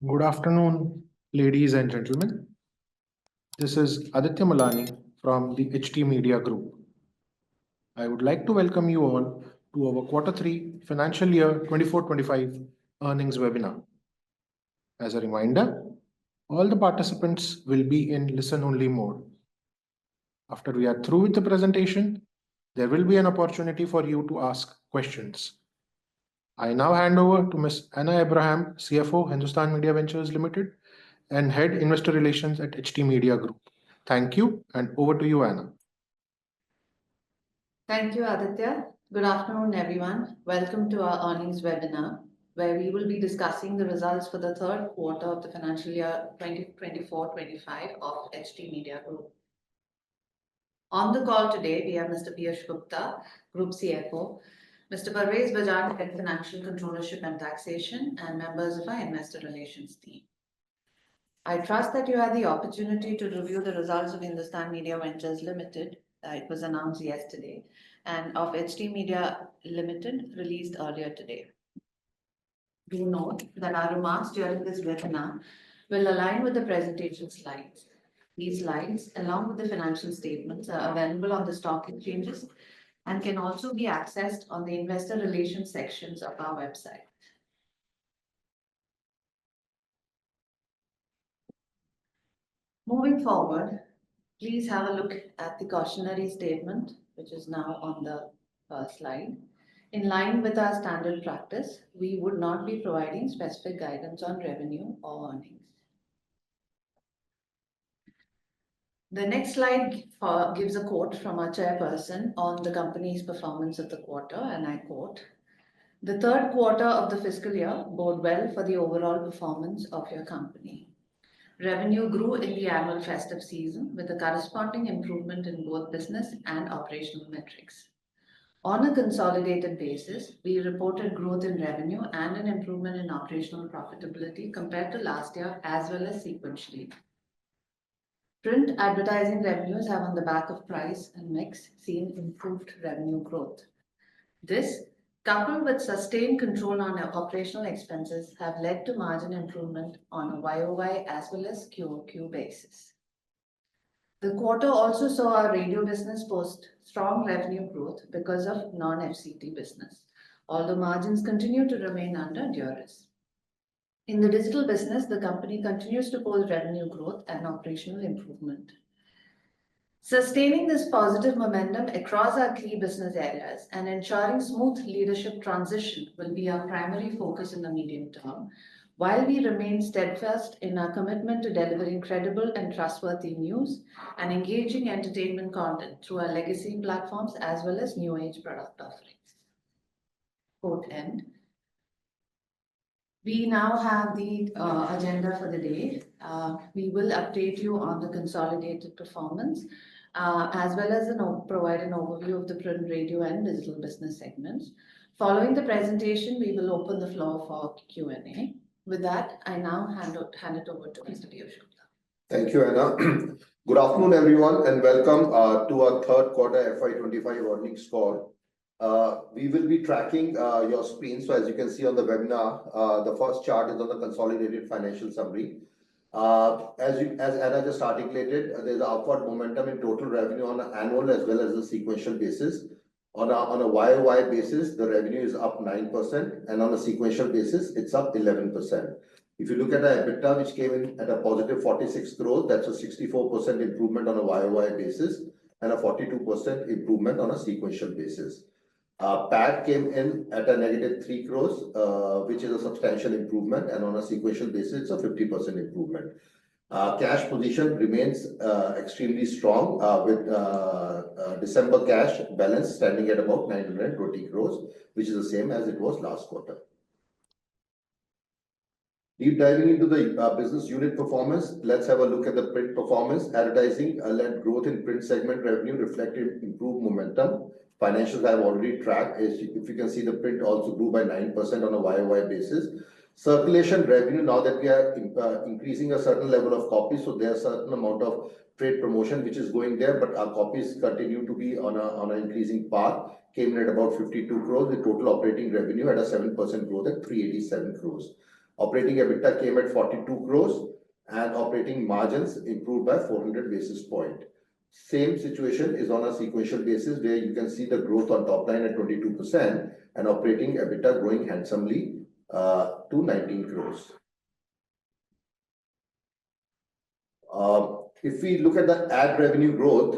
Good afternoon, ladies and gentlemen. This is Aditya Malani from the HT Media Group. I would like to welcome you all to our Q3 Financial Year 24-25 earnings webinar. As a reminder, all the participants will be in listen-only mode. After we are through with the presentation, there will be an opportunity for you to ask questions. I now hand over to Ms. Anna Abraham, CFO, Hindustan Media Ventures Limited, and Head Investor Relations at HT Media Group. Thank you, and over to you, Anna. Thank you, Aditya. Good afternoon, everyone. Welcome to our earnings webinar, where we will be discussing the results for the third quarter of the financial year 2024-25 of HT Media Group. On the call today, we have Mr. Piyush Gupta, Group CFO, Mr. Parvez Bajan, Head Financial Controllership and Taxation, and members of our Investor Relations team. I trust that you had the opportunity to review the results of Hindustan Media Ventures Limited. It was announced yesterday, and of HT Media Limited, released earlier today. Do note that our remarks during this webinar will align with the presentation slides. These slides, along with the financial statements, are available on the stock exchanges and can also be accessed on the Investor Relations sections of our website. Moving forward, please have a look at the cautionary statement, which is now on the slide. In line with our standard practice, we would not be providing specific guidance on revenue or earnings. The next slide gives a quote from our chairperson on the company's performance of the quarter, and I quote, "The third quarter of the fiscal year bode well for the overall performance of your company. Revenue grew in the annual festive season with a corresponding improvement in both business and operational metrics. On a consolidated basis, we reported growth in revenue and an improvement in operational profitability compared to last year as well as sequentially. Print advertising revenues have, on the back of price and mix, seen improved revenue growth. This, coupled with sustained control on our operational expenses, have led to margin improvement on a YOY as well as QOQ basis. The quarter also saw our radio business post strong revenue growth because of non-FCT business, although margins continue to remain under duress. In the digital business, the company continues to post revenue growth and operational improvement. Sustaining this positive momentum across our key business areas and ensuring smooth leadership transition will be our primary focus in the medium term, while we remain steadfast in our commitment to delivering credible and trustworthy news and engaging entertainment content through our legacy platforms as well as new age product offerings." Quote end. We now have the agenda for the day. We will update you on the consolidated performance, as well as provide an overview of the print, radio, and digital business segments. Following the presentation, we will open the floor for Q&A. With that, I now hand it over to Mr. Piyush Gupta. Thank you, Anna. Good afternoon, everyone, and welcome to our third quarter FY25 earnings call. We will be tracking your screen. So as you can see on the webinar, the first chart is on the consolidated financial summary. As Anna just articulated, there's an upward momentum in total revenue on an annual as well as a sequential basis. On a YOY basis, the revenue is up 9%, and on a sequential basis, it's up 11%. If you look at the EBITDA, which came in at a positive 46 crores, that's a 64% improvement on a YOY basis and a 42% improvement on a sequential basis. PAT came in at a negative 3 crores, which is a substantial improvement, and on a sequential basis, it's a 50% improvement. Cash position remains extremely strong, with December cash balance standing at about 920 crores, which is the same as it was last quarter. Deep diving into the business unit performance, let's have a look at the print performance. Advertising led growth in print segment revenue reflected improved momentum. Financials I have already tracked. If you can see, the print also grew by 9% on a YOY basis. Circulation revenue, now that we are increasing a certain level of copies, so there's a certain amount of trade promotion which is going there, but our copies continue to be on an increasing path, came in at about 52 crores with total operating revenue at a 7% growth at 387 crores. Operating EBITDA came at 42 crores and operating margins improved by 400 basis points. Same situation is on a sequential basis where you can see the growth on top line at 22% and operating EBITDA growing handsomely to 19 crores. If we look at the ad revenue growth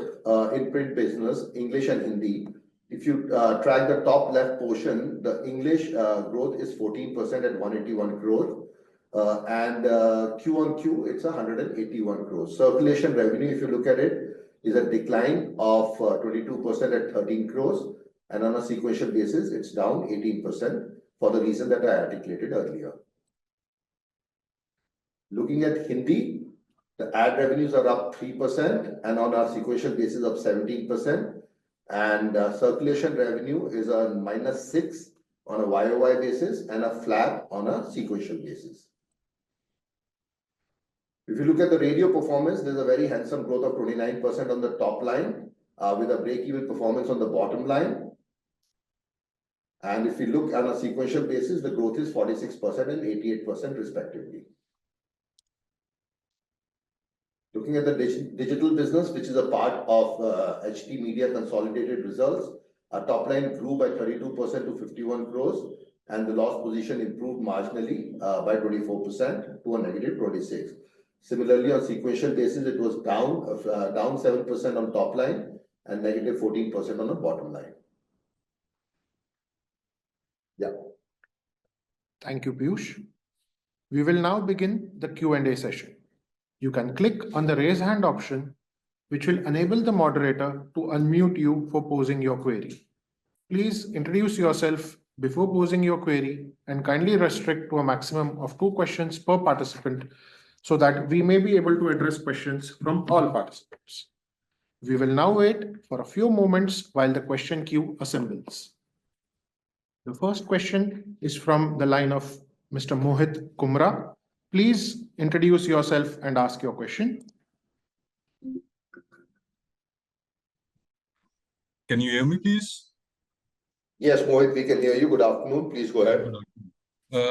in print business, English and Hindi, if you track the top left portion, the English growth is 14% at 181 crore. And Q on Q, it's 181 crores. Circulation revenue, if you look at it, is a decline of 22% at 13 crores. And on a sequential basis, it's down 18% for the reason that I articulated earlier. Looking at Hindi, the ad revenues are up 3% and on a sequential basis up 17%. And circulation revenue is on -6 on a YOY basis and a flat on a sequential basis. If you look at the radio performance, there's a very handsome growth of 29% on the top line with a break-even performance on the bottom line. And if you look on a sequential basis, the growth is 46% and 88% respectively. Looking at the digital business, which is a part of HT Media consolidated results, our top line grew by 32% to 51 crores and the loss position improved marginally by 24% to a -26. Similarly, on sequential basis, it was down 7% on top line and -14% on the bottom line. Yeah. Thank you, Piyush. We will now begin the Q&A session. You can click on the raise hand option, which will enable the moderator to unmute you for posing your query. Please introduce yourself before posing your query and kindly restrict to a maximum of 2 questions per participant so that we may be able to address questions from all participants. We will now wait for a few moments while the question queue assembles. The first question is from the line of Mr. Mohit Kumra. Please introduce yourself and ask your question. Can you hear me, please? Yes, Mohit, we can hear you. Good afternoon. Please go ahead.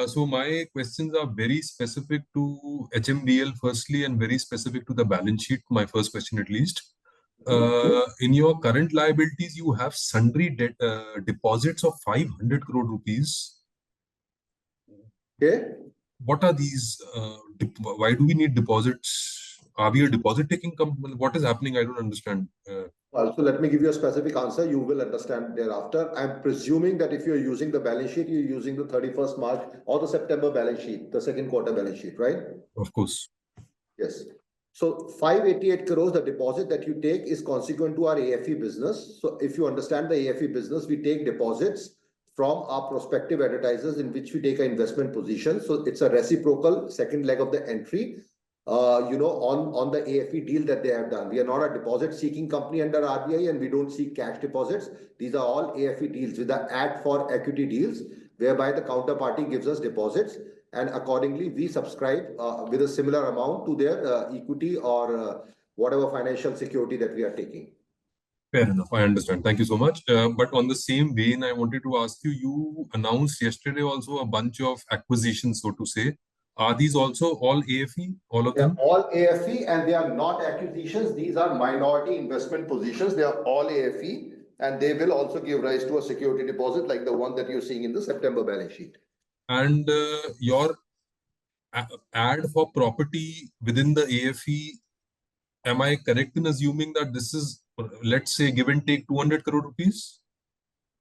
So my questions are very specific to HMDL firstly and very specific to the balance sheet. My first question at least. In your current liabilities, you have sundry deposits of 500 crore rupees. Okay. What are these? Why do we need deposits? Are we a deposit taking company? What is happening? I don't understand. So let me give you a specific answer. You will understand thereafter. I'm presuming that if you're using the balance sheet, you're using the 31st March or the September balance sheet, the second quarter balance sheet, right? Of course. Yes. So 588 crores, the deposit that you take is consequent to our AFE business. So if you understand the AFE business, we take deposits from our prospective advertisers in which we take an investment position. So it's a reciprocal second leg of the entry, on the AFE deal that they have done. We are not a deposit seeking company under RBI and we don't seek cash deposits. These are all AFE deals with the ad for equity deals, whereby the counterparty gives us deposits and accordingly we subscribe with a similar amount to their equity or whatever financial security that we are taking. Fair enough. I understand. Thank you so much. But on the same vein, I wanted to ask you, you announced yesterday also a bunch of acquisitions, so to say. Are these also all AFE, all of them? All AFE and they are not acquisitions. These are minority investment positions. They are all AFE and they will also give rise to a security deposit like the one that you're seeing in the September balance sheet. And your ad for property within the AFE, am I correct in assuming that this is, let's say, give and take 200 crore rupees?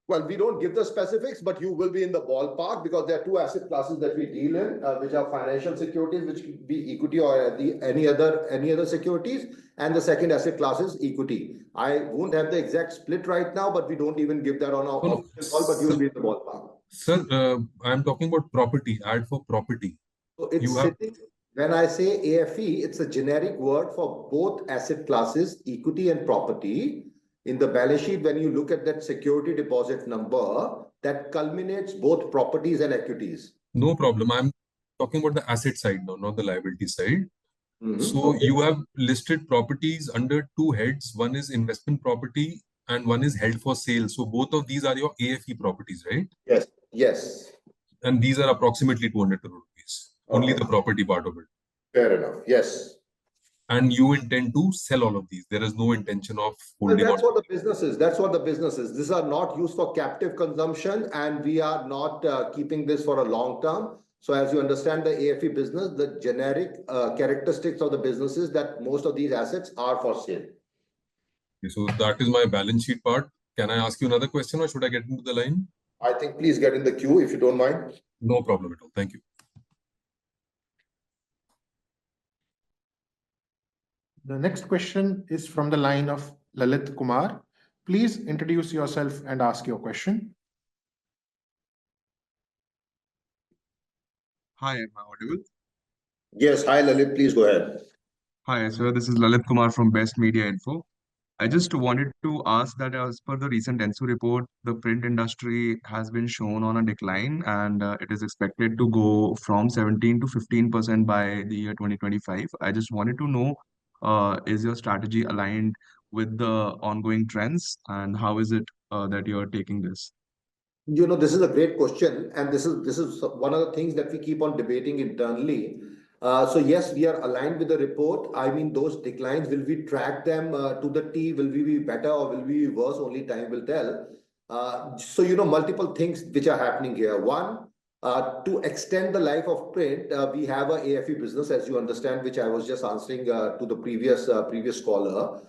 Well, we don't give the specifics, but you will be in the ballpark because there are 2 asset classes that we deal in, which are financial securities, which could be equity or any other securities, and the second asset class is equity. I won't have the exact split right now, but we don't even give that on our call, but you will be in the ballpark. Sir, I'm talking about property, ad for property. So it's sitting, when I say AFE, it's a generic word for both asset classes, equity and property. In the balance sheet, when you look at that security deposit number, that culminates both properties and equities. No problem. I'm talking about the asset side now, not the liability side. So you have listed properties under 2 heads. One is investment property and one is held for sale. So both of these are your AFE properties, right? Yes. Yes. And these are approximately 200 crore rupees. only Okay. the property part of it. Fair enough. Yes. And you intend to sell all of these. There is no intention of Well, holding on. that's what the business is. That's what the business is. These are not used for captive consumption, and we are not keeping this for a long term. So as you understand the AFE business, the generic characteristics of the business is that most of these assets are for sale. Okay, so that is my balance sheet part. Can I ask you another question, or should I get into the line? I think please get in the queue if you don't mind. No problem at all. Thank you. The next question is from the line of Lalit Kumar. Please introduce yourself and ask your question. Hi, am I audible? Yes. Hi, Lalit. Please go ahead. Hi, sir. This is Lalit Kumar from Best Media Info. I just wanted to ask that as per the recent ENSU report, the print industry has been shown on a decline and it is expected to go from 17 to 15% by the year 2025. I just wanted to know, is your strategy aligned with the ongoing trends and how is it that you're taking this? You know, this is a great question, and this is one of the things that we keep on debating internally. So yes, we are aligned with the report. I mean, those declines, will we track them to the T? Will we be better or will we be worse? Only time will tell. So you know, multiple things which are happening here. One, to extend the life of print, we have a AFE business, as you understand, which I was just answering to the previous caller.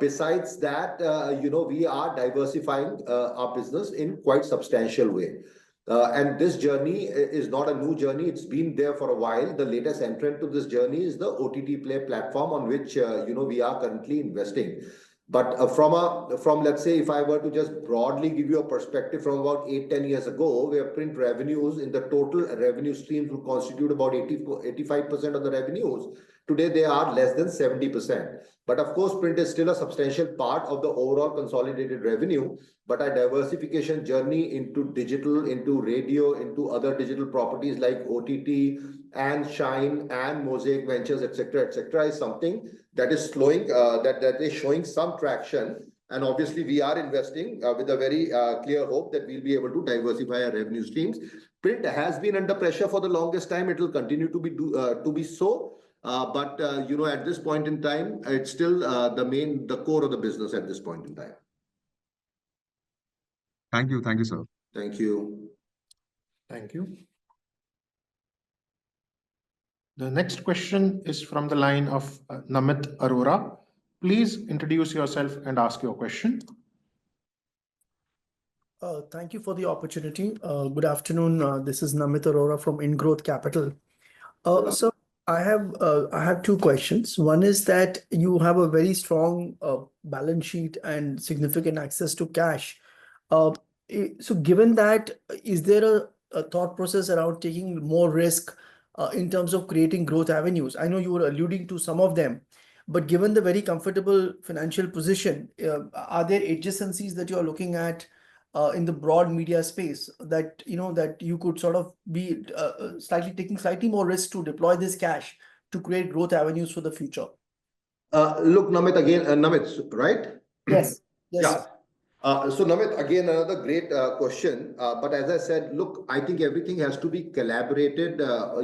Besides that, you know, we are diversifying our business in quite substantial way. And this journey is not a new journey. It's been there for a while. The latest entrant to this journey is the OTT Play platform on which, you know, we are currently investing. But from let's say, if I were to just broadly give you a perspective from about 8-10 years ago, where print revenues in the total revenue streams would constitute about 85% of the revenues, today they are less than 70%. But of course, print is still a substantial part of the overall consolidated revenue. But our diversification journey into digital, into radio, into other digital properties like OTT and Shine and Mosaic Ventures, etc., is something that is slowing, that is showing some traction. And obviously, we are investing with a very clear hope that we'll be able to diversify our revenue streams. Print has been under pressure for the longest time. It will continue to be so. But you know, at this point in time, it's still the core of the business at this point in time. Thank you, sir. Thank you. Thank you. The next question is from the line of Namit Arora. Please introduce yourself and ask your question. Thank you for the opportunity. Good afternoon. This is Namit Arora from Ingrowth Capital. So I have two questions. One is that you have a very strong balance sheet and significant access to cash. So given that, is there a thought process around taking more risk in terms of creating growth avenues? I know you were alluding to some of them, but given the very comfortable financial position, are there adjacencies that you are looking at in the broad media space that you could sort of be taking slightly more risk to deploy this cash to create growth avenues for the future? Look, Namit, again, Namit, right? Yes. Yeah. So Namit, again, another great question. But as I said, look, I think everything has to be collaborated,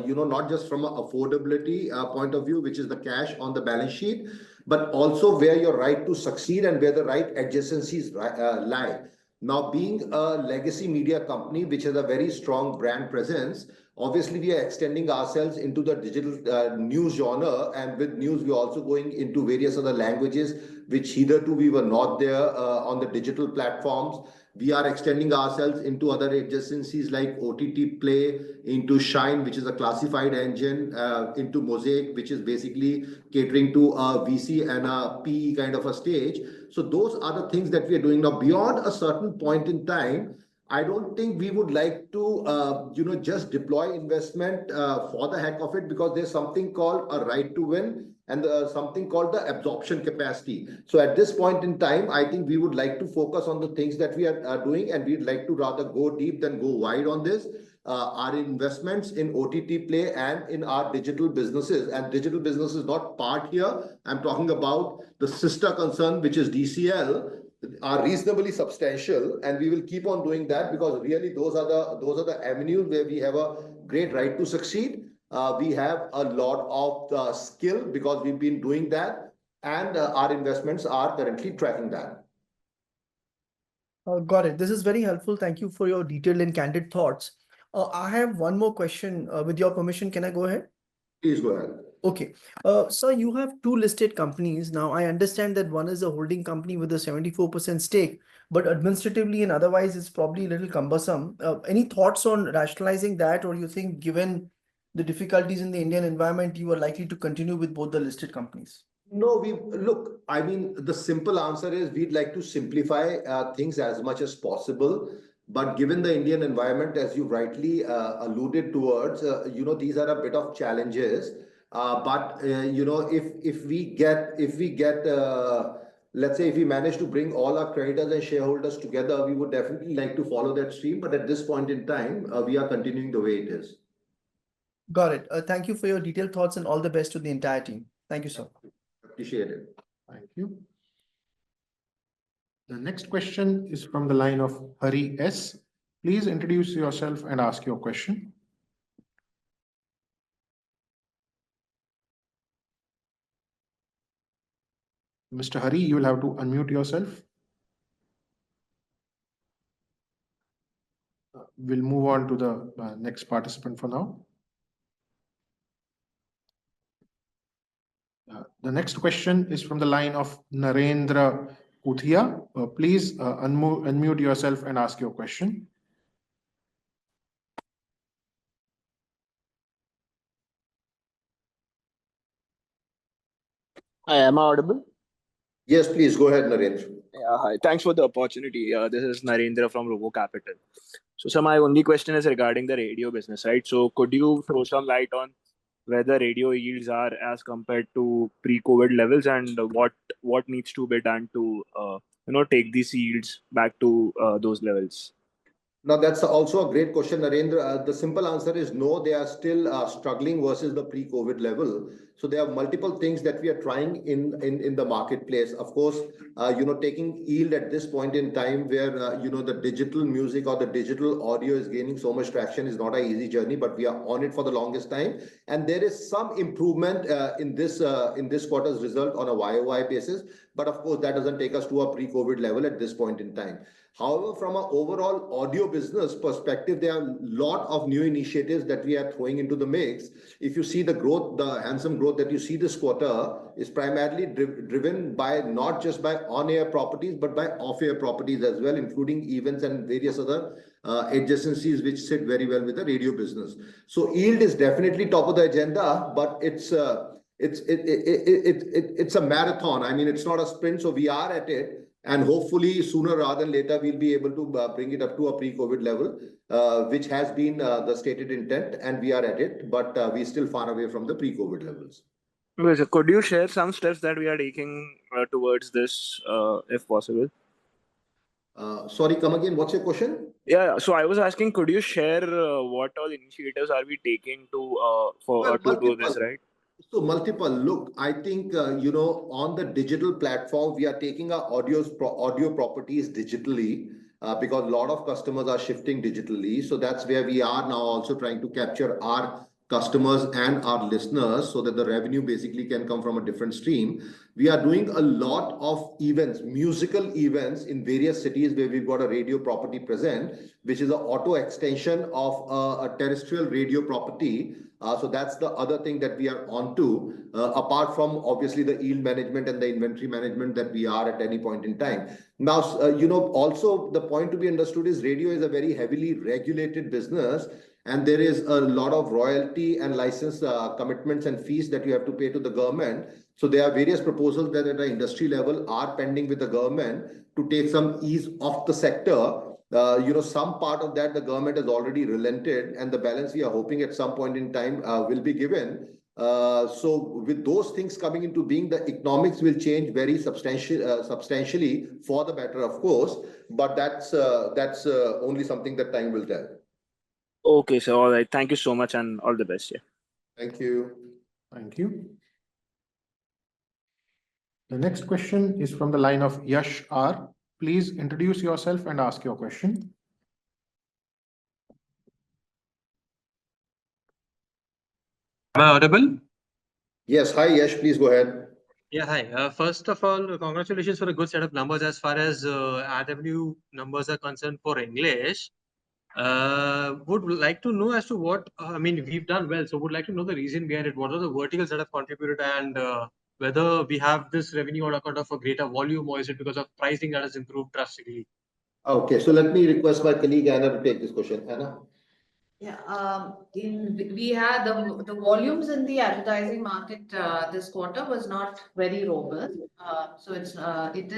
you know, not just from an affordability point of view, which is the cash on the balance sheet, but also where you're right to succeed and where the right adjacencies lie. Now, being a legacy media company, which has a very strong brand presence, obviously we are extending ourselves into the digital news genre, and with news, we're also going into various other languages, which hitherto we were not there on the digital platforms. We are extending ourselves into other adjacencies like OTT Play, into Shine, which is a classified engine, into Mosaic, which is basically catering to a VC and a PE kind of a stage. So those are the things that we are doing now. Beyond a certain point in time, I don't think we would like to, you know, just deploy investment for the heck of it, because there's something called a right to win and something called the absorption capacity. So at this point in time, I think we would like to focus on the things that we are doing, and we'd like to rather go deep than go wide on this. Our investments in OTT Play and in our digital businesses, and digital business is not part here. I'm talking about the sister concern, which is DCL, are reasonably substantial, and we will keep on doing that, because really those are the avenues where we have a great right to succeed. We have a lot of skill because we've been doing that, and our investments are currently tracking that. Got it. This is very helpful. Thank you for your detailed and candid thoughts. I have one more question. With your permission, can I go ahead? Please go ahead. Okay. So you have two listed companies. Now, I understand that one is a holding company with a 74% stake, but administratively and otherwise, it's probably a little cumbersome. Any thoughts on rationalizing that, or you think given the difficulties in the Indian environment, you are likely to continue with both the listed companies? No, look, I mean, the simple answer is we'd like to simplify things as much as possible. But given the Indian environment, as you rightly alluded towards, these are a bit of challenges. But if we get, let's say, if we manage to bring all our creditors and shareholders together, we would definitely like to follow that stream. But at this point in time, we are continuing the way it is. Got it. Thank you for your detailed thoughts and all the best to the entire team. Thank you, sir. Appreciate it. Thank you. The next question is from the line of Hari S. Please introduce yourself and ask your question. Mr. Hari, you will have to unmute yourself. We'll move on to the next participant for now. The next question is from the line of Narendra Kuthia. Please unmute yourself and ask your question. Hi, am I audible? Yes, please go ahead, Narendra. Hi. Thanks for the opportunity. This is Narendra from Robo Capital. So, my only question is regarding the radio business, right? So, could you throw some light on where the radio yields are as compared to pre-COVID levels, and what needs to be done to take these yields back to those levels? Now, that's also a great question, Narendra. The simple answer is no, they are still struggling versus the pre-COVID level. So there are multiple things that we are trying in the marketplace. Of course, taking yield at this point in time where, the digital music or the digital audio is gaining so much traction is not an easy journey, but we are on it for the longest time. And there is some improvement in this quarter's result on a YOY basis. But of course, that doesn't take us to a pre-COVID level at this point in time. However, from an overall audio business perspective, there are a lot of new initiatives that we are throwing into the mix. If you see the growth, the handsome growth that you see this quarter is primarily driven by not just by on-air properties, but by off-air properties as well, including events and various other adjacencies which sit very well with the radio business. So yield is definitely top of the agenda, but it's a marathon. I mean, it's not a sprint, so we are at it. And hopefully, sooner rather than later, we'll be able to bring it up to a pre-COVID level, which has been the stated intent, and we are at it, but we're still far away from the pre-COVID levels. Okay, so could you share some steps that we are taking towards this, if possible? Sorry, come again. What's your question? Yeah, so I was asking, could you share what all initiatives are we taking to do this, right? So multiple. Look, I think, on the digital platform, we are taking our audio properties digitally because a lot of customers are shifting digitally. So that's where we are now also trying to capture our customers and our listeners so that the revenue basically can come from a different stream. We are doing a lot of events, musical events in various cities where we've got a radio property present, which is an auto extension of a terrestrial radio property. So that's the other thing that we are onto, apart from obviously the yield management and the inventory management that we are at any point in time. Now, also the point to be understood is radio is a very heavily regulated business, and there is a lot of royalty and license commitments and fees that you have to pay to the government. So there are various proposals that at an industry level are pending with the government to take some ease off the sector. Some part of that the government has already relented, and the balance we are hoping at some point in time will be given. So with those things coming into being, the economics will change very substantially for the better, of course. But that's only something that time will tell. Okay, so all right. Thank you so much, and all the best. Yeah. Thank you. Thank you. The next question is from the line of Yash R. Please introduce yourself and ask your question. Am I audible? Yes, hi Yash, please go ahead. Yeah, hi. First of all, congratulations for a good set of numbers as far as ad revenue numbers are concerned for English. Would like to know as to what, I mean, we've done well, so would like to know the reason behind it. What are the verticals that have contributed, and whether we have this revenue on account of a greater volume, or is it because of pricing that has improved drastically? Okay, so let me request my colleague Anna to take this question. Anna? Yeah, we had the volumes in the advertising market this quarter was not very robust. So it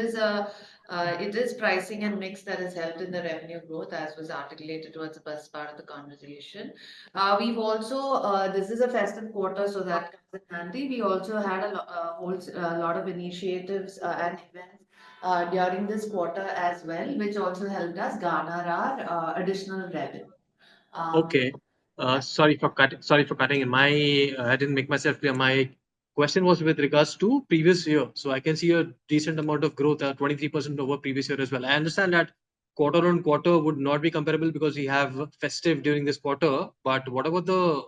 is pricing and mix that has helped in the revenue growth, as was articulated towards the first part of the conversation. We've also this is a festive quarter, so that comes in handy. We also had a lot of initiatives and events during this quarter as well, which also helped us garner our additional revenue. Okay. Sorry for cutting in. I didn't make myself clear. My question was with regards to previous year. So I can see a decent amount of growth, 23% over previous year as well. I understand that quarter on quarter would not be comparable because we have festive during this quarter. But what about the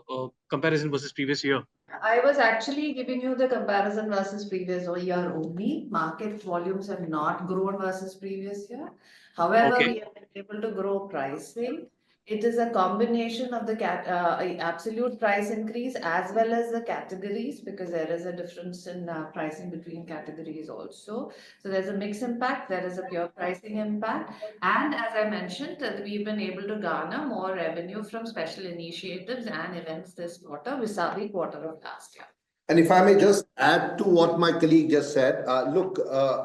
comparison versus previous year? I was actually giving you the comparison versus previous year only. Market volumes have not grown versus previous year. However, Okay. we have been able to grow pricing. It is a combination of the absolute price increase as well as the categories, because there is a difference in pricing between categories also. So there's a mix impact, there is a pure pricing impact. And as I mentioned, that we've been able to garner more revenue from special initiatives and events this quarter vis-a-vis quarter of last year. And if I may just add to what my colleague just said, look,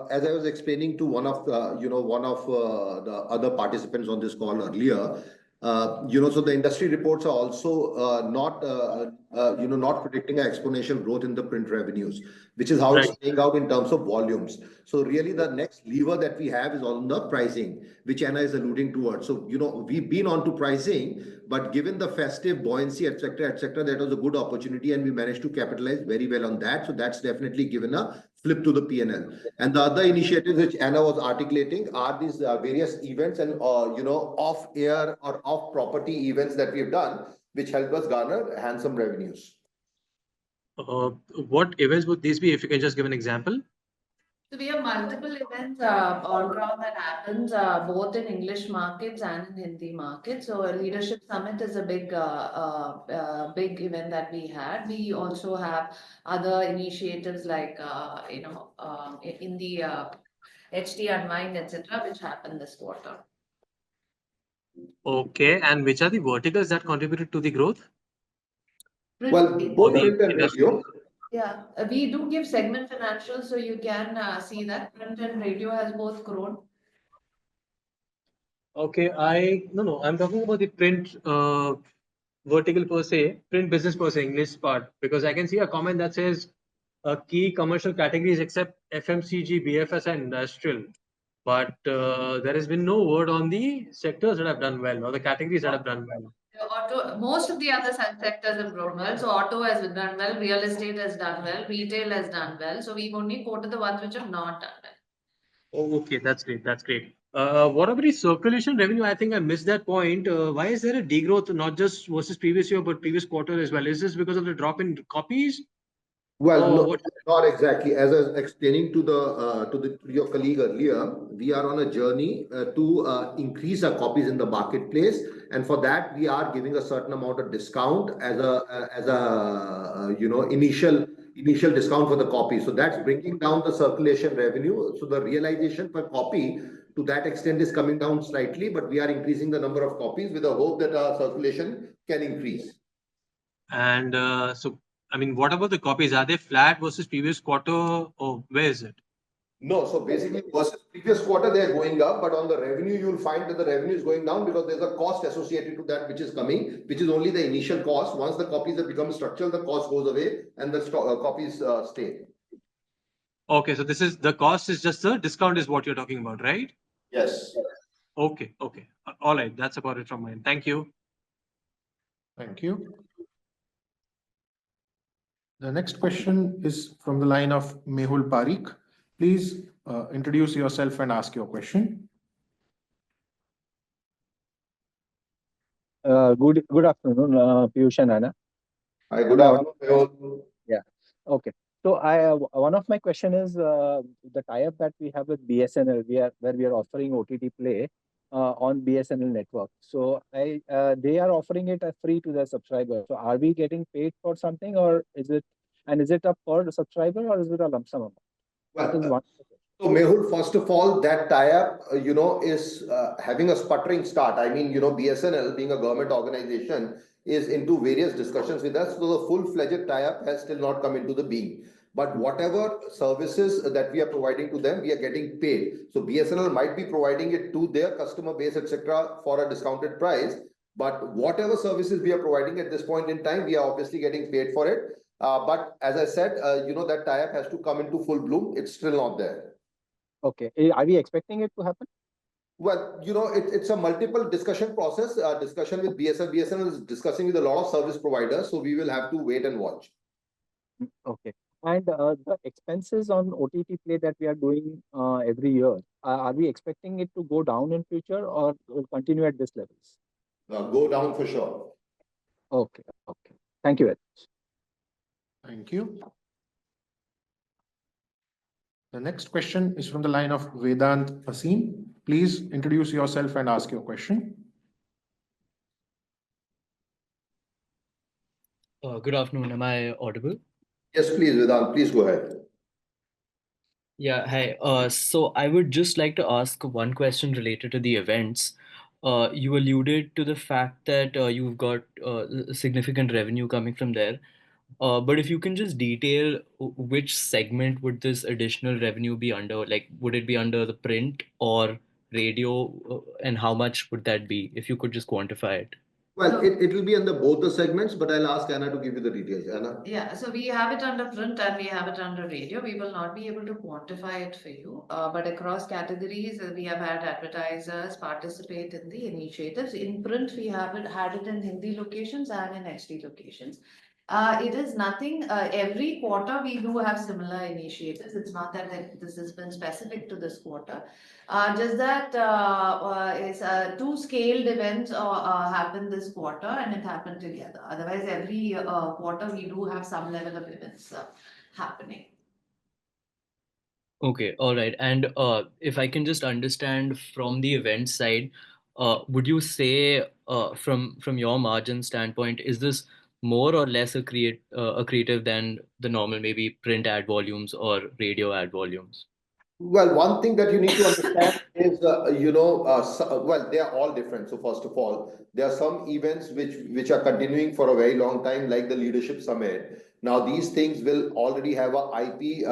as I was explaining to one of the other participants on this call earlier, so the industry reports are also not predicting an exponential growth in the print revenues, which is how it's playing out in terms of volumes. So really the next lever that we have is on the pricing, which Anna is alluding towards. So, we've been on to pricing, but given the festive buoyancy, etc., that was a good opportunity and we managed to capitalize very well on that. So that's definitely given a flip to the P&L. And the other initiatives which Anna was articulating are these various events and off-air or off-property events that we've done, which help us garner handsome revenues. What events would these be? If you can just give an example. So we have multiple events on ground that happens both in English markets and in Hindi markets. So a leadership summit is a big event that we had. We also have other initiatives like in the HT Unwind, etc., which happened this quarter. Okay, and which are the verticals that contributed to the growth? Well, both print and radio. Yeah, we do give segment financials, so you can see that print and radio has both grown. Okay, I'm talking about the print vertical per se, print business per se, English part, because I can see a comment that says key commercial categories except FMCG, BFS, and industrial. But there has been no word on the sectors that have done well or the categories that have done well. Most of the other sectors have grown well. So auto has done well, real estate has done well, retail has done well. So we've only quoted the ones which have not done well. Oh, okay, that's great. That's great. What about the circulation revenue? I think I missed that point. Why is there a degrowth, not just versus previous year, but previous quarter as well? Is this because of the drop in copies? Well, no, not exactly. As I was explaining to your colleague earlier, we are on a journey to increase our copies in the marketplace, and for that we are giving a certain amount of discount as a initial discount for the copy. So that's bringing down the circulation revenue. So the realization per copy to that extent is coming down slightly, but we are increasing the number of copies with the hope that our circulation can increase. And what about the copies? Are they flat versus previous quarter, or where is it? No, so basically versus previous quarter they're going up, but on the revenue you'll find that the revenue is going down because there's a cost associated to that which is coming, which is only the initial cost. Once the copies have become structural, the cost goes away and the copies stay. Okay, so the cost is just the discount is what you're talking about, right? Yes. Okay. All right, that's about it from mine. Thank you. Thank you. The next question is from the line of Mehul Parikh. Please introduce yourself and ask your question. Good afternoon, Piyush and Anna. Hi, good Am I afternoon, audible? Mehul. Yeah. Okay. So one of my question is the tie-up that we have with BSNL, where we are offering OTT Play on BSNL network. So they are offering it as free to their subscribers. So are we getting paid for something, or is it a per subscriber, or is it a lump sum amount? That is Well, one. so Mehul, first of all, that tie-up, is having a sputtering start. I mean, BSNL being a government organization is into various discussions with us. So the full-fledged tie-up has still not come into the being. But whatever services that we are providing to them, we are getting paid. So BSNL might be providing it to their customer base, etc., for a discounted price. But whatever services we are providing at this point in time, we are obviously getting paid for it. But as I said, that tie-up has to come into full bloom. It's still not there. Okay. Are we expecting it to happen? Well, it's a multiple discussion process. Discussion with BSNL. BSNL is discussing with a lot of service providers, so we will have to wait and watch. Okay. And the expenses on OTT Play that we are doing every year, are we expecting it to go down in future, or will continue at this levels? Go down for sure. Okay. Okay. Thank you very much. Thank you. The next question is from the line of Vedant Asim. Please introduce yourself and ask your question. Good afternoon. Am I audible? Yes, please, Vedant. Please go ahead. Yeah, hi. So I would just like to ask one question related to the events. You alluded to the fact that you've got significant revenue coming from there. But if you can just detail which segment would this additional revenue be under? Like, would it be under the print or radio, and how much would that be? If you could just quantify it. Well, it will be under both the segments, but I'll ask Anna to give you the details. Anna? Yeah, so we have it under print and we have it under radio. We will not be able to quantify it for you, but across categories, we have had advertisers participate in the initiatives. In print, we have had it in Hindi locations and in HD locations. It is nothing, every quarter we do have similar initiatives. It's not that this has been specific to this quarter. Just that is two scaled events happened this quarter and it happened together. Otherwise, every quarter we do have some level of events happening. Okay, all right. And if I can just understand from the event side, would you say from your margin standpoint, is this more or less a creative than the normal maybe print ad volumes or radio ad volumes? Well, one thing that you need to understand is, well, they are all different. So first of all, there are some events which are continuing for a very long time, like the Leadership Summit. Now, these things will already have a IP,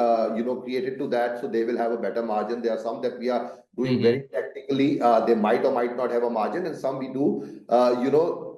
created to that, so they will have a better margin. There are some that we are doing very tactically. They might or might not have a margin, and some we do,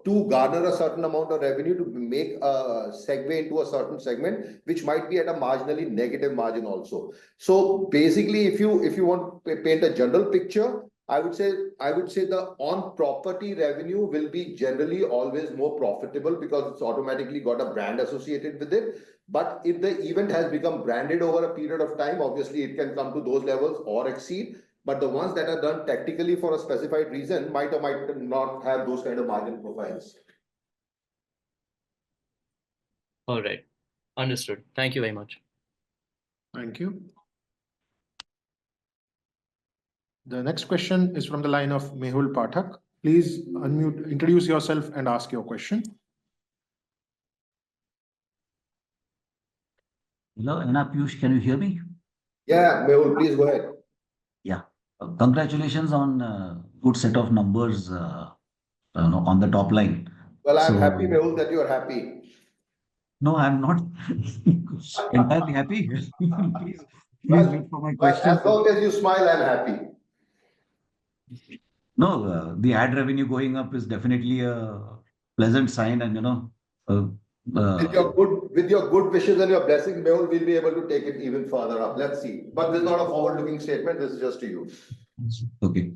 to garner a certain amount of revenue to make a segue into a certain segment, which might be at a marginally negative margin also. So basically, if you want to paint a general picture, I would say the on property revenue will be generally always more profitable because it's automatically got a brand associated with it. But if the event has become branded over a period of time, obviously it can come to those levels or exceed. But the ones that are done tactically for a specified reason might or might not have those kind of margin profiles. All right, understood. Thank you very much. Thank you. The next question is from the line of Mehul Pathak. Please unmute, introduce yourself and ask your question. Hello, Anna Piyush, can you hear me? Yeah, Mehul, please go ahead. Yeah. Congratulations on good set of numbers on the top line. Well, I'm So- happy, Mehul, that you are happy. No, I'm not entirely happy. Please wait for my Well, question. as long as you smile, I'm happy. No, the ad revenue going up is definitely a pleasant sign, and With your good wishes and your blessings, Mehul, we'll be able to take it even further up. Let's see. But this is not a forward-looking statement. This is just to you. okay.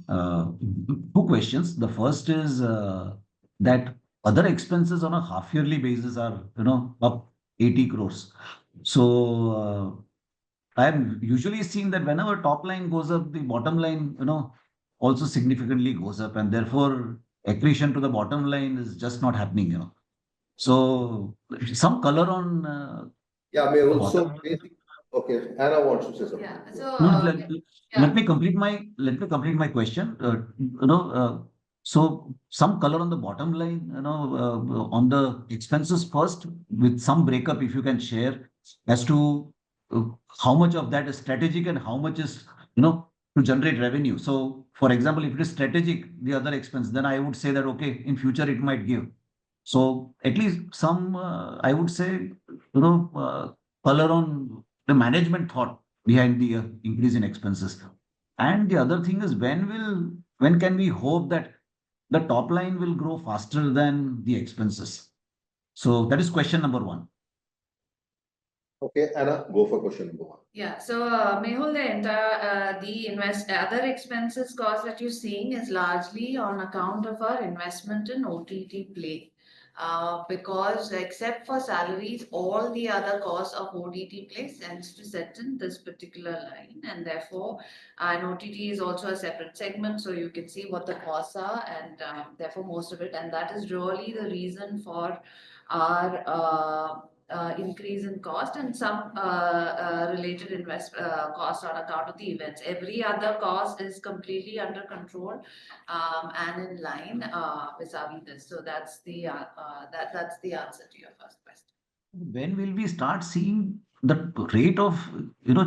Two questions. The first is that other expenses on a half-yearly basis are, up 80 crores. So I've usually seen that whenever top line goes up, the bottom line, also significantly goes up, and therefore accretion to the bottom line is just not happening. So some color on Yeah, the Mehul. So bottom. basic. Okay, Anna wants to say something. Yeah, so No, yeah. let me complete my question. So some color on the bottom line, on the expenses first, with some breakup, if you can share as to uh, how much of that is strategic and how much is, to generate revenue. So, for example, if it is strategic, the other expense, then I would say that, okay, in future it might give. So at least some, I would say, color on the management thought behind the increase in expenses. And the other thing is, when can we hope that the top line will grow faster than the expenses? So that is question number one. Okay, Anna, go for question number one. Yeah, so Mehul, the entire other expenses cost that you're seeing is largely on account of our investment in OTT Play. Because except for salaries, all the other costs of OTT Play tends to sit in this particular line, and therefore, an OTT is also a separate segment, so you can see what the costs are, and therefore most of it, and that is really the reason for our increase in cost and some related cost on account of the events. Every other cost is completely under control and in line vis-a-vis this. So that's the answer to your first question. When will we start seeing the rate of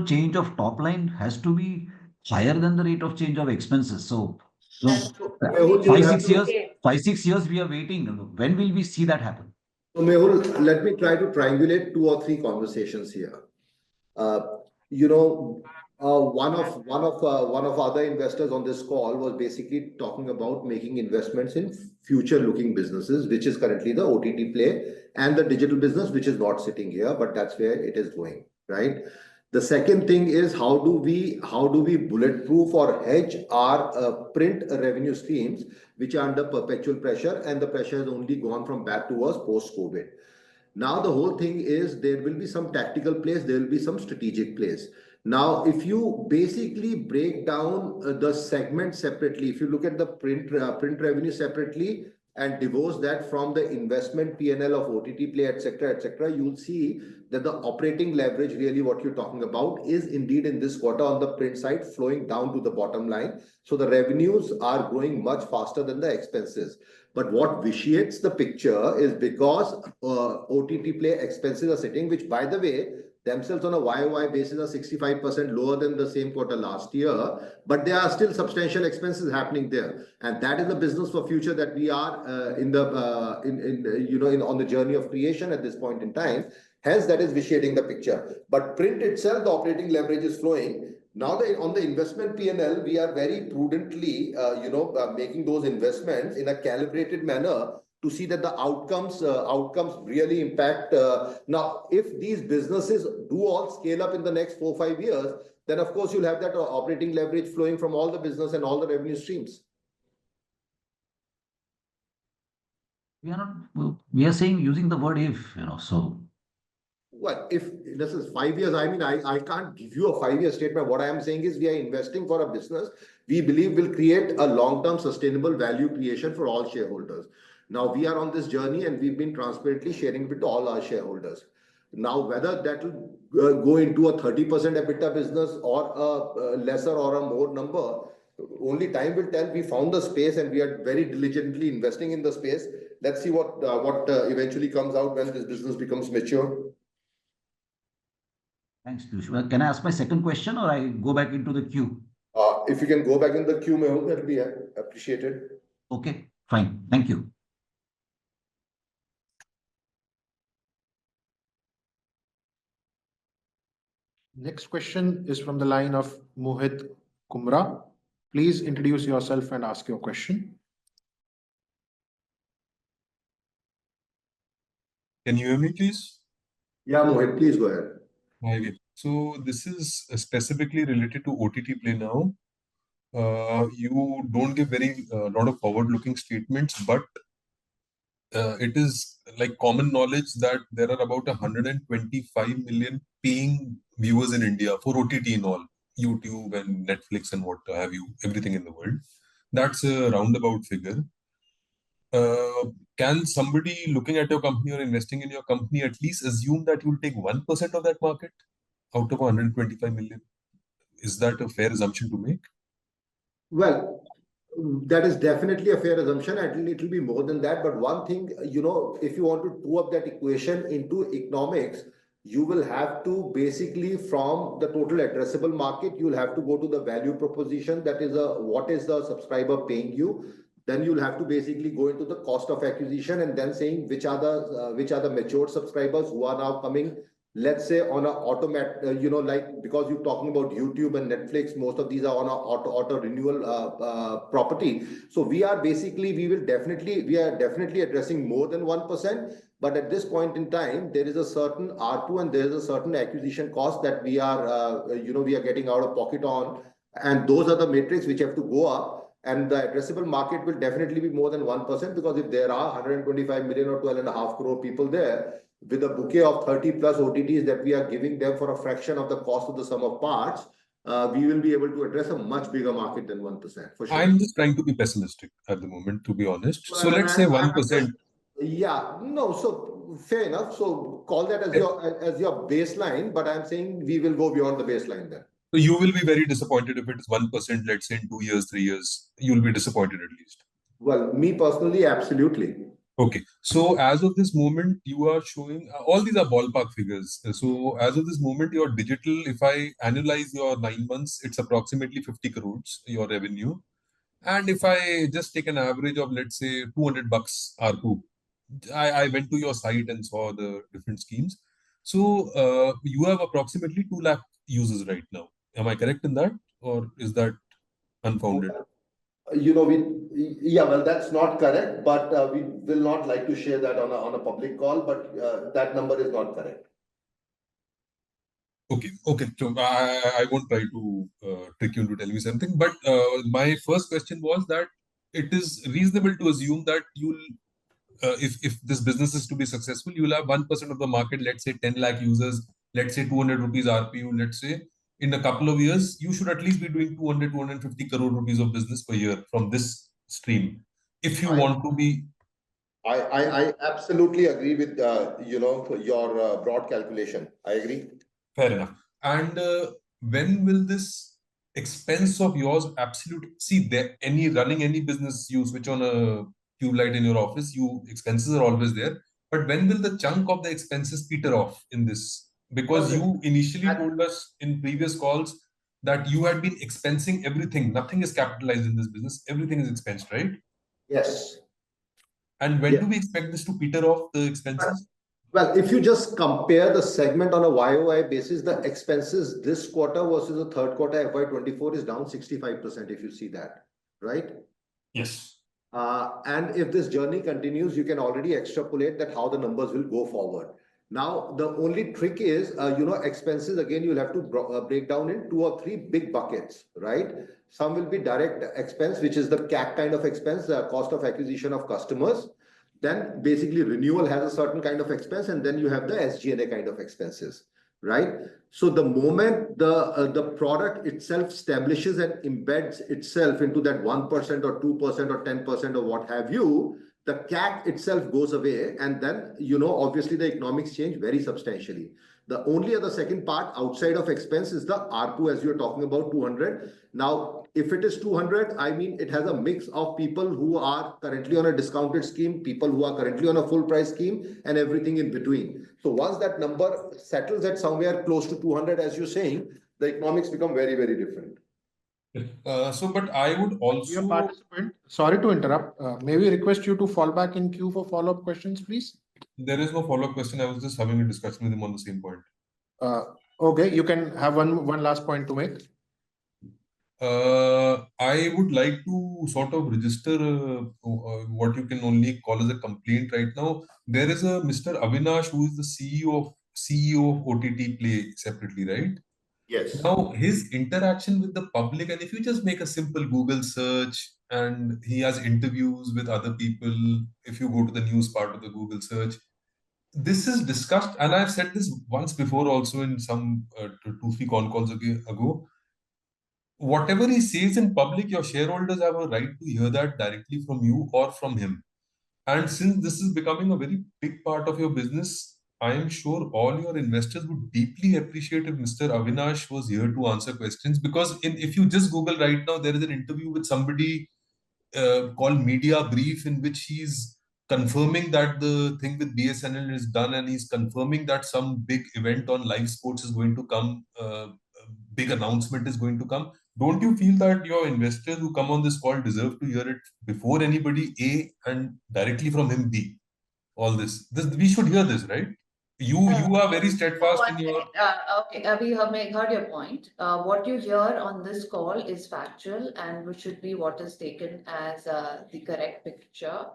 change of top line has to be higher than the rate of change of expenses? So, Mehul, you'll five, have 6 years, to. 5, 6 years we are waiting. When will we see that happen? So Mehul, let me try to triangulate 2 or 3 conversations here. You know, one of other investors on this call was basically talking about making investments in future-looking businesses, which is currently the OTT Play and the digital business, which is not sitting here, but that's where it is going, right? The second thing is how do we bulletproof or hedge our print revenue streams, which are under perpetual pressure, and the pressure has only gone from bad to worse post-COVID. Now the whole thing is there will be some tactical plays, there will be some strategic plays. Now, if you basically break down the segment separately, if you look at the print revenue separately and divorce that from the investment P&L of OTT Play, etc., you'll see that the operating leverage, really what you're talking about, is indeed in this quarter on the print side flowing down to the bottom line. So the revenues are growing much faster than the expenses. But what vitiates the picture is because OTT Play expenses are sitting, which by the way, themselves on a YOY basis are 65% lower than the same quarter last year, but there are still substantial expenses happening there, and that is the business for future that we are on the journey of creation at this point in time. Hence, that is vitiating the picture. But print itself, the operating leverage is flowing. Now, on the investment P&L, we are very prudently, making those investments in a calibrated manner to see that the outcomes really impact. Now, if these businesses do all scale up in the next 4-5 years, then of course you'll have that operating leverage flowing from all the business and all the revenue streams. We are saying using the word if, so. Well, if this is 5 years, I mean, I can't give you a 5-year statement. What I am saying is we are investing for a business we believe will create a long-term sustainable value creation for all shareholders. Now, we are on this journey and we've been transparently sharing with all our shareholders. Now, whether that will go into a 30% EBITDA business or a lesser or a more number, only time will tell. We found the space and we are very diligently investing in the space. Let's see what eventually comes out when this business becomes mature. Thanks, Piyush. Can I ask my second question or I go back into the queue? If you can go back in the queue, Mehul, that will be appreciated. Okay, fine. Thank you. Next question is from the line of Mohit Kumra. Please introduce yourself and ask your question. Can you hear me, please? Yeah, Mohit, please go ahead. Okay. So this is specifically related to OTT Play now. You don't give very lot of forward-looking statements, but it is like common knowledge that there are about 125 million paying viewers in India for OTT in all, YouTube and Netflix and what have you, everything in the world. That's a roundabout figure. can somebody looking at your company or investing in your company at least assume that you'll take 1% of that market out of 125 million? Is that a fair assumption to make? Well, that is definitely a fair assumption. It'll be more than that. But one thing, if you want to do up that equation into economics, you will have to basically from the total addressable market, you'll have to go to the value proposition. That is what is the subscriber paying you? Then you'll have to basically go into the cost of acquisition and then saying which are the matured subscribers who are now coming, let's say on a automatic, like because you're talking about YouTube and Netflix, most of these are on a auto renewal property. So we are definitely addressing more than 1%. But at this point in time, there is a certain ARPU and there is a certain acquisition cost that we are getting out of pocket on. And those are the metrics which have to go up. And the addressable market will definitely be more than 1% because if there are 125 million or 12.5 crore people there, with a bouquet of 30 plus OTTs that we are giving them for a fraction of the cost of the sum of parts, we will be able to address a much bigger market than 1%, for sure. I'm just trying to be pessimistic at the moment, to be honest. So let's say 1%. Yeah, no, so fair enough. So call that as your baseline, but I'm saying we will go beyond the baseline then. So you will be very disappointed if it is 1%, let's say in 2 years, 3 years, you'll be disappointed at least. Well, me personally, absolutely. Okay. So as of this moment, you are showing, all these are ballpark figures. So as of this moment, your digital, if I annualize your 9 months, it's approximately 50 crores, your revenue. And if I just take an average of, let's say, $200 ARPU, I went to your site and saw the different schemes. So you have approximately 2 lakh users right now. Am I correct in that? Or is that unfounded? Well, that's not correct, but we will not like to share that on a public call, but that number is not correct. Okay. So I won't try to trick you into telling me something. But my first question was that it is reasonable to assume that if this business is to be successful, you'll have 1% of the market, let's say 10 lakh users, let's say 200 rupees RPU, let's say. In a couple of years, you should at least be doing 250 crore rupees of business per year from this stream. If you want to be... I absolutely agree with, your broad calculation. I agree. Fair enough. And when will this expense of yours running any business, you switch on a tube light in your office, expenses are always there. But when will the chunk of the expenses peter off in this? Because you initially told us in previous calls that you had been expensing everything. Nothing is capitalized in this business. Everything is expensed, right? Yes. And when do we expect this to peter off the expenses? Well, if you just compare the segment on a YOY basis, the expenses this quarter versus the third quarter FY24 is down 65%, if you see that, right? Yes. And if this journey continues, you can already extrapolate that how the numbers will go forward. Now, the only trick is, expenses, again, you'll have to break down in 2 or 3 big buckets, right? Some will be direct expense, which is the CAC kind of expense, the cost of acquisition of customers. Then basically renewal has a certain kind of expense, and then you have the SG&A kind of expenses, right? So the moment the product itself establishes and embeds itself into that 1% or 2% or 10% or what have you, the CAC itself goes away, and then obviously the economics change very substantially. The only other second part outside of expense is the ARPU, as you're talking about 200. Now, if it is 200, I mean, it has a mix of people who are currently on a discounted scheme, people who are currently on a full price scheme, and everything in between. So once that number settles at somewhere close to 200, as you're saying, the economics become very, very different. But I would also... Dear participant, sorry to interrupt. May we request you to fall back in queue for follow-up questions, please? There is no follow-up question. I was just having a discussion with him on the same point. Okay, you can have one last point to make. I would like to sort of register what you can only call as a complaint right now. There is a Mr. Avinash who is the CEO of OTT Play separately, right? Yes. Now, his interaction with the public, and if you just make a simple Google search, and he has interviews with other people, if you go to the news part of the Google search, this is discussed, and I've said this once before also in some 2-3 con calls ago. Whatever he says in public, your shareholders have a right to hear that directly from you or from him. And since this is becoming a very big part of your business, I am sure all your investors would deeply appreciate if Mr. Avinash was here to answer questions. Because if you just Google right now, there is an interview with somebody called Media Brief, in which he's confirming that the thing with BSNL is done, and he's confirming that some big event on live sports is going to come, big announcement is going to come. Don't you feel that your investors who come on this call deserve to hear it before anybody, A, and directly from him, B? All this we should hear this, right? You are very steadfast in your. Okay, we have heard your point. What you hear on this call is factual and which should be what is taken as the correct picture.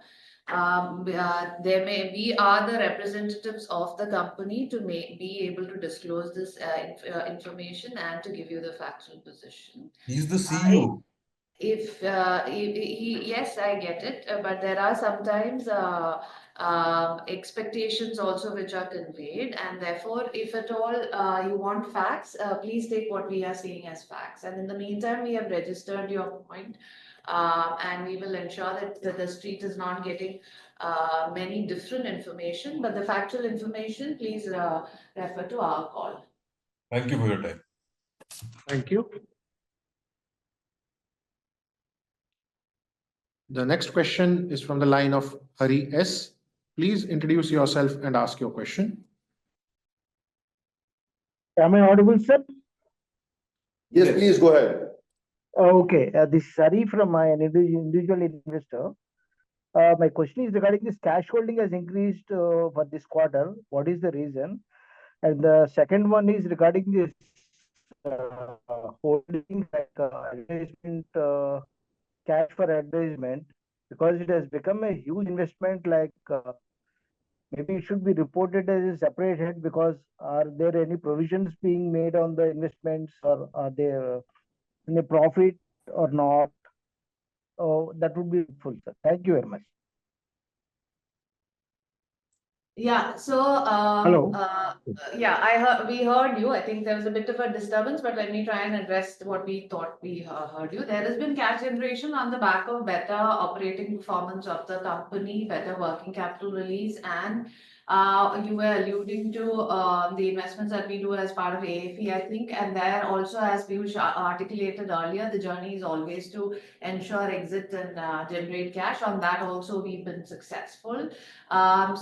We are the representatives of the company to be able to disclose this information and to give you the factual position. He's the CEO. Yes, I get it, but there are sometimes expectations also which are conveyed, and therefore, if at all you want facts, please take what we are saying as facts. And in the meantime, we have registered your point, and we will ensure that the street is not getting many different information, but the factual information, please refer to our call. Thank you for your time. Thank you. The next question is from the line of Hari S. Please introduce yourself and ask your question. Am I audible, sir? Yes, please go ahead. Okay, this is Sari from my individual investor. My question is regarding this cash holding has increased for this quarter. What is the reason? And the second one is regarding this holding like advertisement, cash for advertisement, because it has become a huge investment. Like maybe it should be reported as a separate head, because are there any provisions being made on the investments, or are there any profit or not? Oh, that would be helpful, sir. Thank you very much. Yeah, so Hello. yeah, we heard you. I think there was a bit of a disturbance, but let me try and address what we thought we heard you. There has been cash generation on the back of better operating performance of the company, better working capital release, and you were alluding to the investments that we do as part of AFE, I think, and there also, as Piyush articulated earlier, the journey is always to ensure exit and generate cash. On that also, we've been successful. All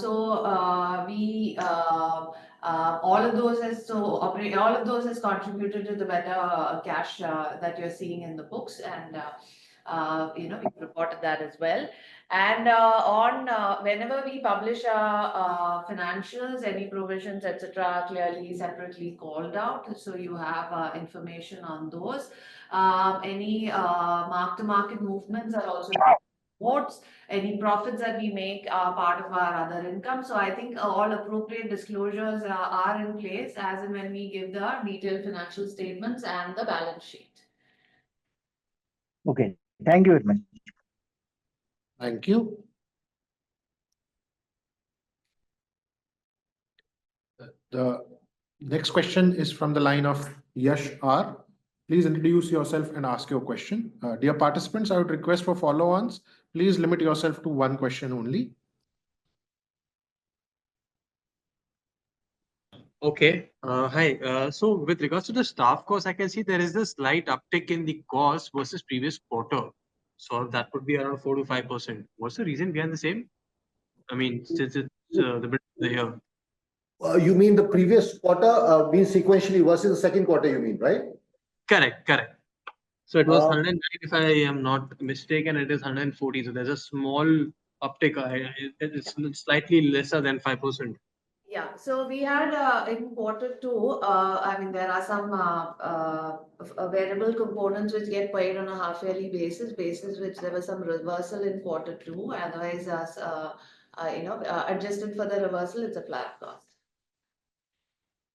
of those has contributed to the better cash that you're seeing in the books, and we've reported that as well. And whenever we publish our financials, any provisions, etc., clearly separately called out, so you have information on those. Any mark-to-market movements are also reports. Any profits that we make are part of our other income. So I think all appropriate disclosures are in place as and when we give the detailed financial statements and the balance sheet. Okay, thank you very much. Thank you. The next question is from the line of Yash R. Please introduce yourself and ask your question. Dear participants, I would request for follow-ons. Please limit yourself to one question only. Okay. Hi. So with regards to the staff cost, I can see there is a slight uptick in the cost versus previous quarter. So that would be around 4 to 5%. What's the reason behind the same? I mean, since it's the bit of the year. You mean the previous quarter being sequentially versus the second quarter, you mean, right? Correct. So it was 109, if I am not mistaken, it is 140. So there's a small uptick. It's slightly lesser than 5%. Yeah, so we had in Q2, I mean, there are some variable components which get paid on a half-yearly basis which there was some reversal in Q2. Otherwise, adjusted for the reversal, it's a flat cost.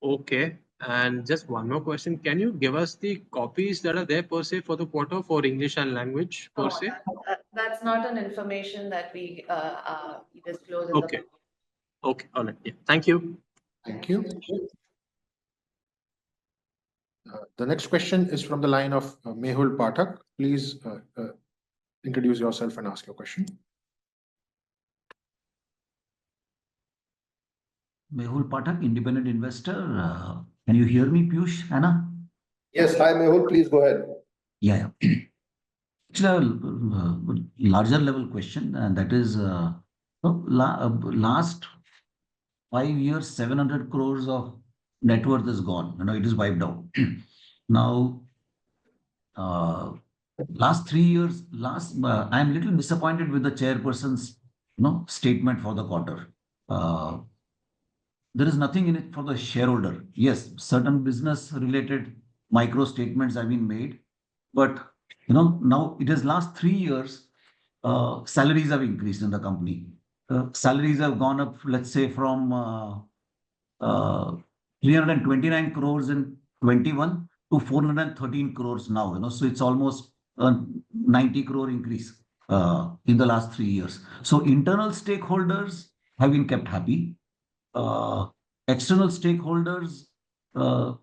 Okay. And just one more question. Can you give us the copies that are there per se for the quarter for English and language per se? That's not an information that we disclose in Okay. Okay. All right. Yeah. Thank you. Thank you. The next question is from the line of Mehul Pathak. Please introduce yourself and ask your question. Mehul Pathak, independent investor. Can you hear me, Piyush, Anna? Yes, hi Mehul, please go ahead. Yeah. It's a larger level question, and that is last 5 years, 700 crores of net worth is gone. It is wiped out. Now, last 3 years, I'm little disappointed with the chairperson's statement for the quarter. There is nothing in it for the shareholder. Yes, certain business related micro statements have been made, but now it is last 3 years, salaries have increased in the company. Salaries have gone up, let's say, from 329 crores in 21 to 413 crores now. So it's almost a 90 crore increase in the last 3 years. So internal stakeholders have been kept happy. External stakeholders,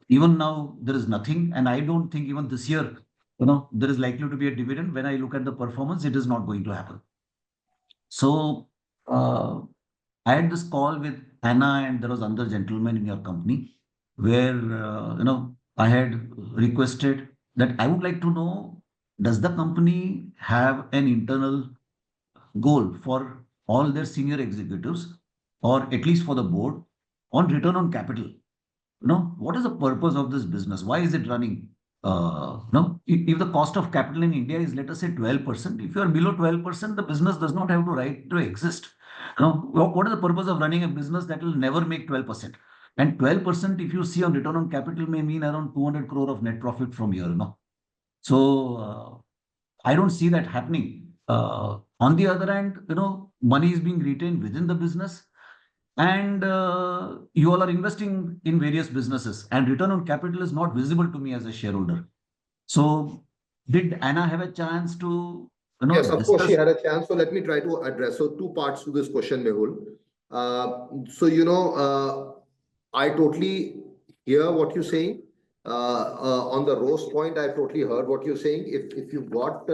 even now there is nothing, and I don't think even this year, there is likely to be a dividend. When I look at the performance, it is not going to happen. So I had this call with Anna, and there was another gentleman in your company where I had requested that I would like to know, does the company have an internal goal for all their senior executives, or at least for the board, on return on capital? What is the purpose of this business? Why is it running? If the cost of capital in India is, let us say, 12%, if you are below 12%, the business does not have the right to exist. What is the purpose of running a business that will never make 12%? And 12%, if you see on return on capital, may mean around 200 crore of net profit from here. So I don't see that happening. On the other hand, money is being retained within the business, and you all are investing in various businesses, and return on capital is not visible to me as a shareholder. So did Anna have a chance to Yes, of course, she discuss? had a chance. So let me try to address. So two parts to this question, Mehul. I totally hear what you're saying. On the roast point, I totally heard what you're saying. If you've got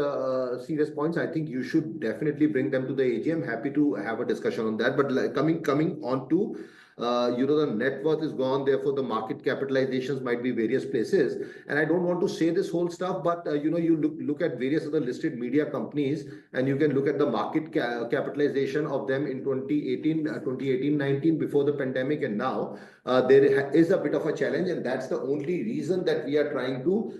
serious points, I think you should definitely bring them to the AGM. Happy to have a discussion on that. But like, coming on to the net worth is gone, therefore the market capitalizations might be various places. And I don't want to say this whole stuff, but you look at various other listed media companies, and you can look at the market capitalization of them in 2018, 19 before the pandemic, and now there is a bit of a challenge, and that's the only reason that we are trying to,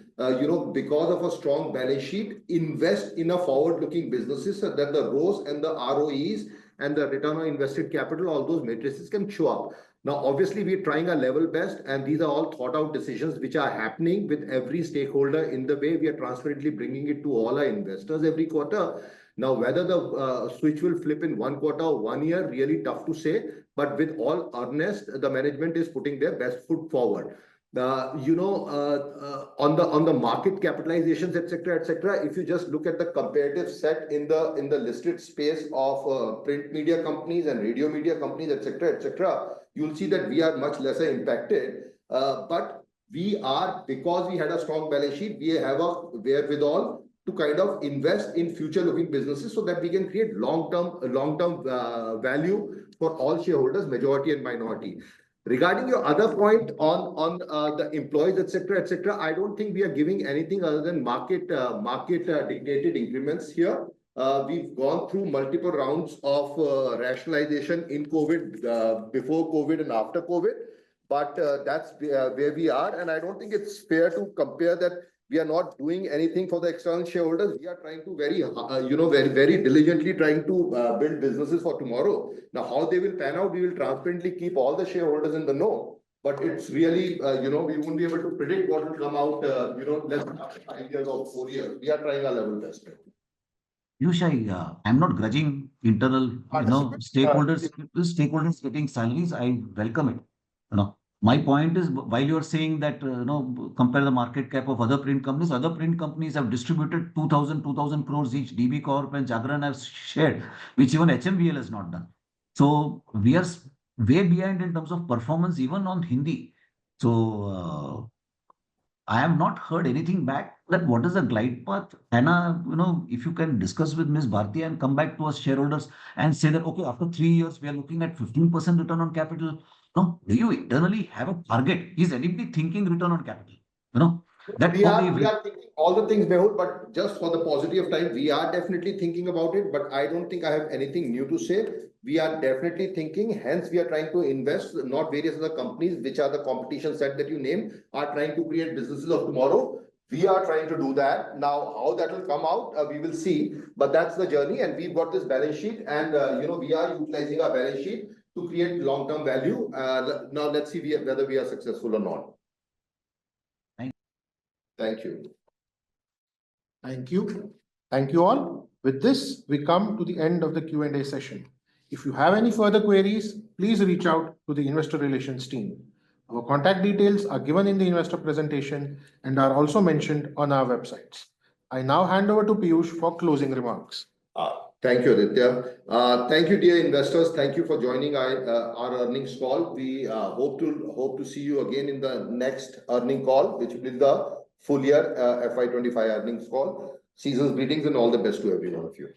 because of a strong balance sheet, invest in a forward-looking businesses so that the ROEs and the ROEs and the return on invested capital, all those matrices can show up. Now, obviously, we're trying our level best, and these are all thought out decisions which are happening with every stakeholder in the way we are transparently bringing it to all our investors every quarter. Now, whether the switch will flip in 1 quarter or 1 year, really tough to say. But with all earnest, the management is putting their best foot forward. On the market capitalizations, etc. If you just look at the comparative set in the listed space of print media companies and radio media companies, etc., you'll see that we are much lesser impacted. But we are, because we had a strong balance sheet, we have a wherewithal to kind of invest in future-looking businesses so that we can create long-term value for all shareholders, majority and minority. Regarding your other point on the employees, etc., I don't think we are giving anything other than market dictated increments here. We've gone through multiple rounds of rationalization in COVID, before COVID and after COVID, but that's where we are, and I don't think it's fair to compare that we are not doing anything for the external shareholders. We are trying to very diligently trying to build businesses for tomorrow. Now, how they will pan out, we will transparently keep all the shareholders in the know. But it's really, we won't be able to predict what will come out, less than after 5 years or 4 years. We are trying our level best. I'm not grudging internal, Participant, stakeholders getting salaries. I welcome it. My point is, while you are saying that, compare the market cap of other print companies have distributed 2,000 crores each. DB Corp and Jagran have shared, which even HMBL has not done. So we are way behind in terms of performance, even on Hindi. So I have not heard anything back that what is the glide path. Anna, if you can discuss with Ms. Bharti and come back to us shareholders and say that, okay, after 3 years, we are looking at 15% return on capital. No, do you internally have a target? Is anybody thinking return on capital? You know, that We okay, are thinking all the things, Mehul, but just for the paucity of time, we are definitely thinking about it, but I don't think I have anything new to say. We are definitely thinking, hence we are trying to invest, not various other companies, which are the competition set that you name, are trying to create businesses of tomorrow. We are trying to do that. Now, how that will come out, we will see, but that's the journey, and we've got this balance sheet, and we are utilizing our balance sheet to create long-term value. Now, let's see whether we are successful or not. Thank you. Thank you. Thank you all. With this, we come to the end of the Q&A session. If you have any further queries, please reach out to the investor relations team. Our contact details are given in the investor presentation and are also mentioned on our websites. I now hand over to Piyush for closing remarks. Thank you, Aditya. Thank you, dear investors. Thank you for joining our earnings call. We hope to see you again in the next earning call, which will be the full year FY25 earnings call. Season's greetings and all the best to every one of you.